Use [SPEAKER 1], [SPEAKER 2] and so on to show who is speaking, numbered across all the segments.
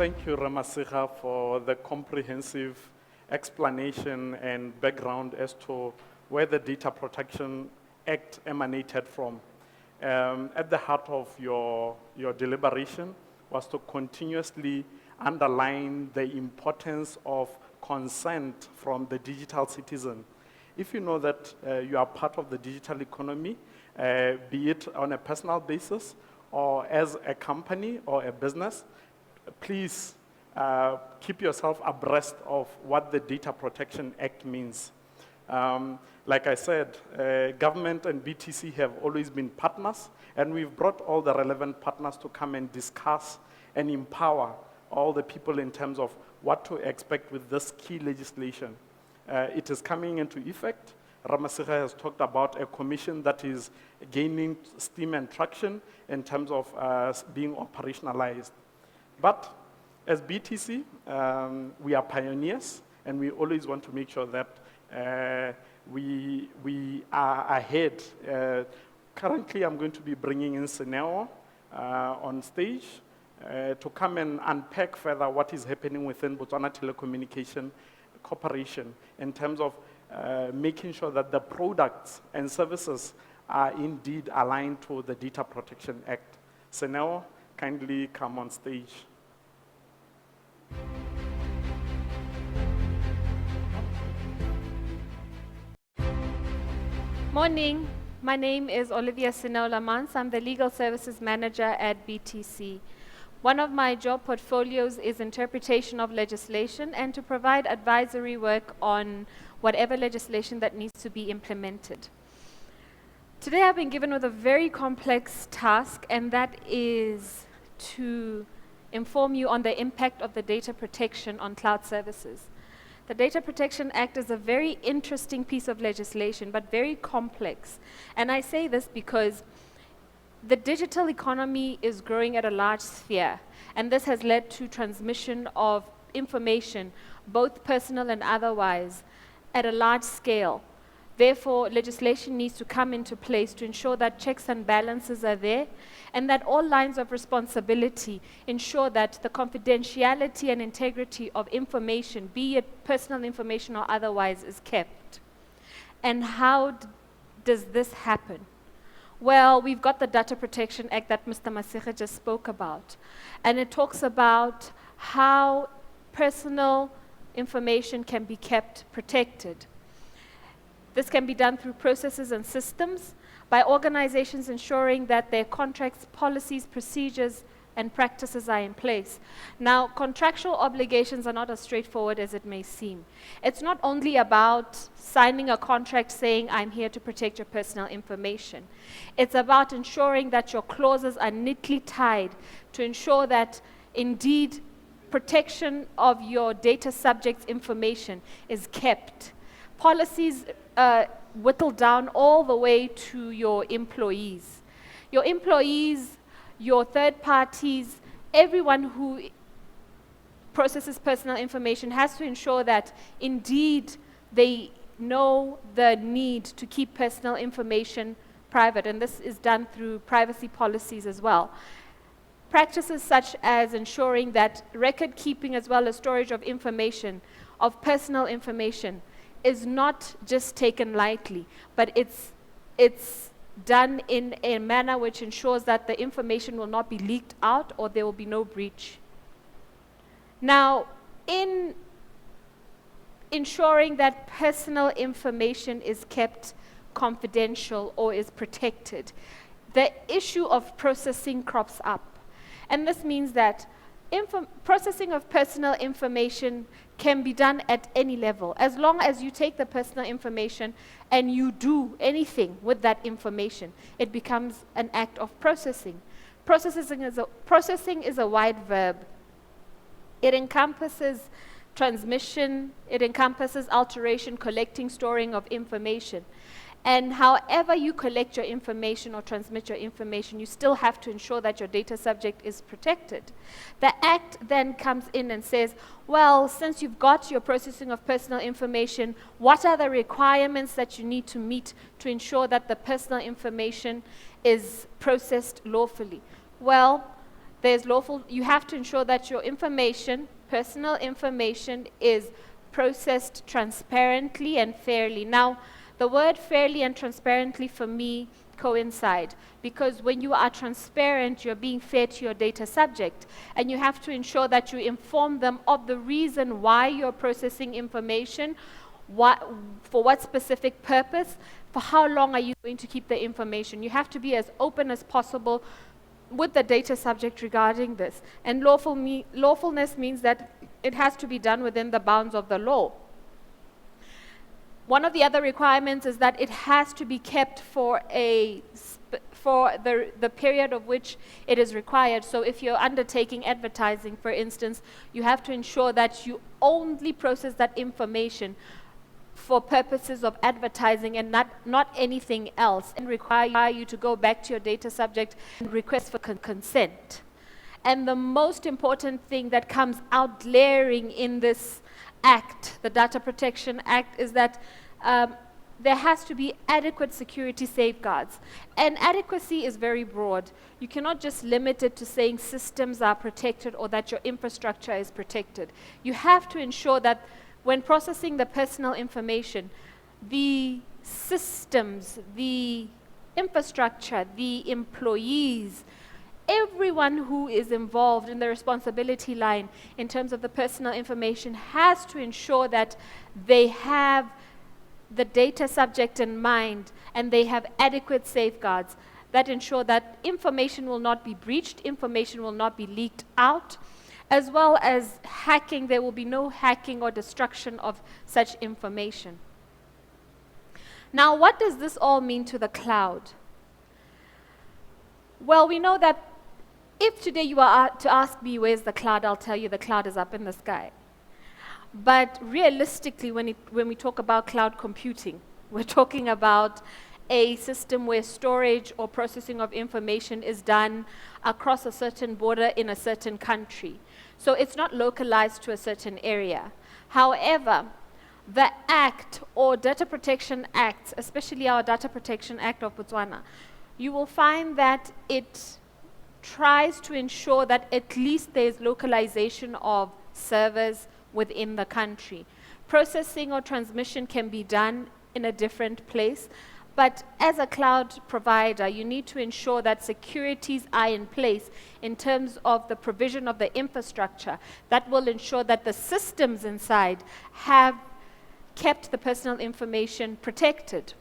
[SPEAKER 1] Thank you, Ramasika, for the comprehensive explanation and background as to where the Data Protection Act emanated from. At the heart of your deliberation was to continuously underline the importance of consent from the digital citizen. If you know that you are part of the digital economy, be it on a personal basis or as a company or a business, please keep yourself abreast of what the Data Protection Act means. Like I said, government and BTC have always been partners, and we've brought all the relevant partners to come and discuss and empower all the people in terms of what to expect with this key legislation. It is coming into effect. Ramasika has talked about a commission that is gaining steam and traction in terms of being operationalized. But as BTC, we are pioneers, and we always want to make sure that we are ahead. Currently, I'm going to be bringing in Seneo on stage to come and unpack further what is happening within Botswana Telecommunication Corporation in terms of making sure that the products and services are indeed aligned to the Data Protection Act. Seneo, kindly come on stage.
[SPEAKER 2] Morning, my name is Olivia Mance. I'm the Legal Services Manager at BTC. One of my job portfolios is interpretation of legislation and to provide advisory work on whatever legislation that needs to be implemented. Today I've been given with a very complex task, and that is to inform you on the impact of the data protection on cloud services. The Data Protection Act is a very interesting piece of legislation, but very complex. And I say this because the digital economy is growing at a large sphere, and this has led to transmission of information, both personal and otherwise, at a large scale. Therefore, legislation needs to come into place to ensure that checks and balances are there, and that all lines of responsibility ensure that the confidentiality and integrity of information, be it personal information or otherwise, is kept. And how does this happen? Well, we've got the Data Protection Act that Mr. Masicha just spoke about, and it talks about how personal information can be kept protected. This can be done through processes and systems, by organizations ensuring that their contracts, policies, procedures, and practices are in place. Now, contractual obligations are not as straightforward as it may seem. It's not only about signing a contract saying, I'm here to protect your personal information. It's about ensuring that your clauses are neatly tied to ensure that, indeed, protection of your data subjects' information is kept. Policies whittle down all the way to your employees. Your employees, your third parties, everyone who processes personal information has to ensure that indeed they know the need to keep personal information private, and this is done through privacy policies as well. Practices such as ensuring that record keeping as well as storage of information, of personal information, is not just taken lightly, but it's done in a manner which ensures that the information will not be leaked out or there will be no breach. Now, in ensuring that personal information is kept confidential or is protected, the issue of processing crops up. And this means that processing of personal information can be done at any level. As long as you take the personal information and you do anything with that information, it becomes an act of processing. Processing is a wide verb. It encompasses transmission, it encompasses alteration, collecting, storing of information. And however you collect your information or transmit your information, you still have to ensure that your data subject is protected. The Act then comes in and says, well, since you've got your processing of personal information, what are the requirements that you need to meet to ensure that the personal information is processed lawfully? Well, You have to ensure that your information, personal information, is processed transparently and fairly. Now, the word fairly and transparently for me coincide, because when you are transparent, you're being fair to your data subject, and you have to ensure that you inform them of the reason why you're processing information, for what specific purpose, for how long are you going to keep the information. You have to be as open as possible with the data subject regarding this. And lawfulness means that it has to be done within the bounds of the law. One of the other requirements is that it has to be kept for the period of which it is required. So if you're undertaking advertising, for instance, you have to ensure that you only process that information for purposes of advertising and not anything else, and require you to go back to your data subject and request for consent. And the most important thing that comes out glaring in this Act, the Data Protection Act, is that there has to be adequate security safeguards. And adequacy is very broad. You cannot just limit it to saying systems are protected or that your infrastructure is protected. You have to ensure that when processing the personal information, the systems, the infrastructure, the employees, everyone who is involved in the responsibility line in terms of the personal information has to ensure that they have the data subject in mind and they have adequate safeguards that ensure that information will not be breached, information will not be leaked out, as well as hacking. There will be no hacking or destruction of such information. Now, what does this all mean to the cloud? Well, we know that if today you are to ask me where's the cloud, I'll tell you the cloud is up in the sky. But realistically, when we talk about cloud computing, we're talking about a system where storage or processing of information is done across a certain border in a certain country. So it's not localized to a certain area. However, the Act or Data Protection Act, especially our Data Protection Act of Botswana, you will find that it tries to ensure that at least there's localization of servers within the country. Processing or transmission can be done in a different place, but as a cloud provider, you need to ensure that securities are in place in terms of the provision of the infrastructure that will ensure that the systems inside have kept the personal information protected.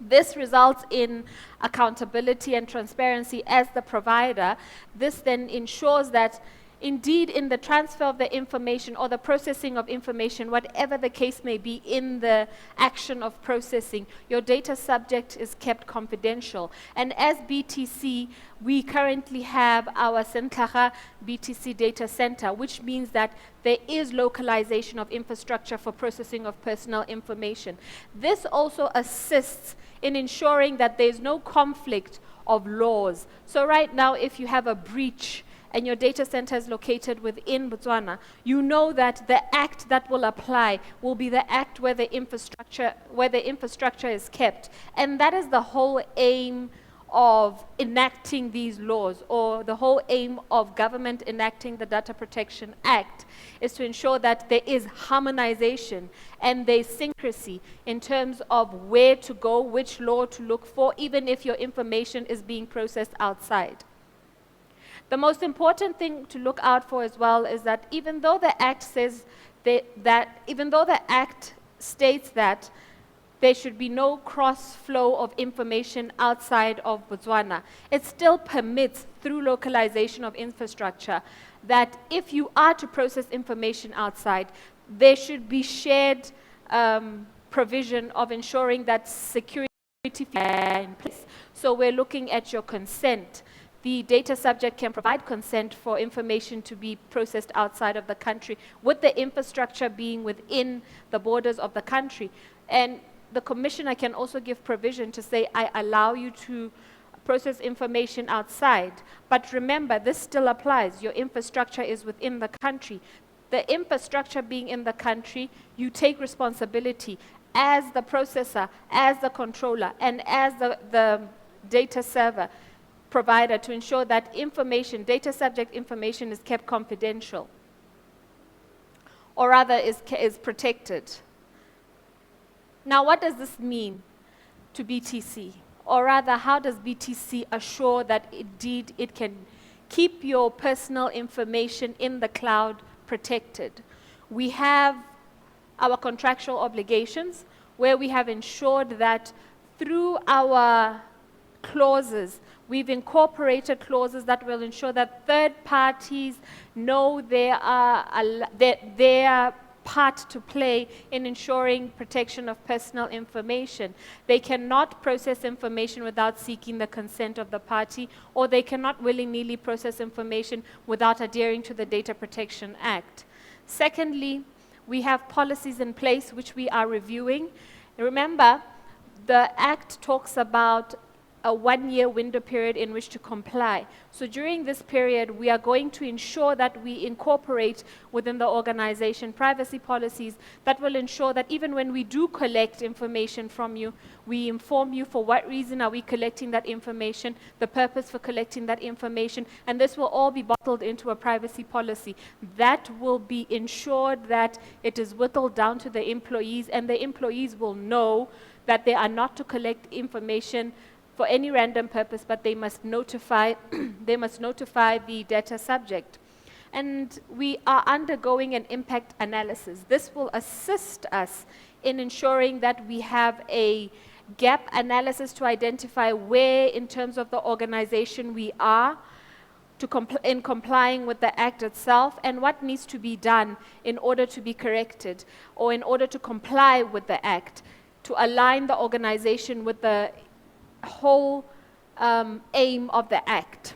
[SPEAKER 2] This results in accountability and transparency as the provider. This then ensures that indeed in the transfer of the information or the processing of information, whatever the case may be in the action of processing, your data subject is kept confidential. And as BTC, we currently have our Sentlhaga BTC data center, which means that there is localization of infrastructure for processing of personal information. This also assists in ensuring that there's no conflict of laws. So right now, if you have a breach and your data center is located within Botswana, you know that the act that will apply will be the act where the infrastructure is kept. And that is the whole aim of enacting these laws, or the whole aim of government enacting the Data Protection Act, is to ensure that there is harmonization and there's syncrasy in terms of where to go, which law to look for, even if your information is being processed outside. The most important thing to look out for as well is that even though the Act says states that there should be no cross flow of information outside of Botswana, it still permits, through localization of infrastructure, that if you are to process information outside, there should be shared provision of ensuring that security is in place. So we're looking at your consent. The data subject can provide consent for information to be processed outside of the country, with the infrastructure being within the borders of the country. And the commissioner can also give provision to say, I allow you to process information outside. But remember, this still applies. Your infrastructure is within the country. The infrastructure being in the country, you take responsibility as the processor, as the controller, and as the data server. provider to ensure that information, data subject information, is kept confidential, or rather is protected. Now, what does this mean to BTC? Or rather, how does BTC assure that indeed it can keep your personal information in the cloud protected? We have our contractual obligations, where we have ensured that through our clauses, we've incorporated clauses that will ensure that third parties know their part to play in ensuring protection of personal information. They cannot process information without seeking the consent of the party, or they cannot willy-nilly process information without adhering to the Data Protection Act. Secondly, we have policies in place which we are reviewing. Remember, the Act talks about a 1-year window period in which to comply. So during this period, we are going to ensure that we incorporate within the organization privacy policies that will ensure that even when we do collect information from you, we inform you for what reason are we collecting that information, the purpose for collecting that information, and this will all be bottled into a privacy policy. That will be ensured that it is whittled down to the employees, and the employees will know that they are not to collect information for any random purpose, but they must notify they must notify the data subject. And we are undergoing an impact analysis. This will assist us in ensuring that we have a gap analysis to identify where, in terms of the organization, we are in complying with the Act itself, and what needs to be done in order to be corrected, or in order to comply with the Act, to align the organization with the whole aim of the Act.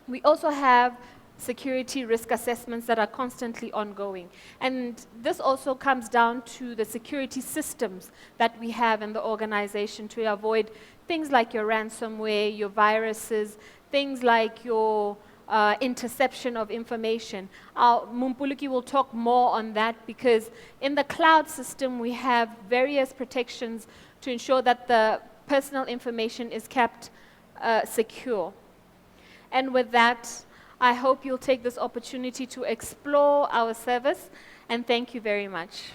[SPEAKER 2] We also have security risk assessments that are constantly ongoing. And this also comes down to the security systems that we have in the organization to avoid things like your ransomware, your viruses, things like your interception of information. Mumpuluki will talk more on that, because in the cloud system we have various protections to ensure that the personal information is kept secure. And with that, I hope you'll take this opportunity to explore our service, and thank you very much.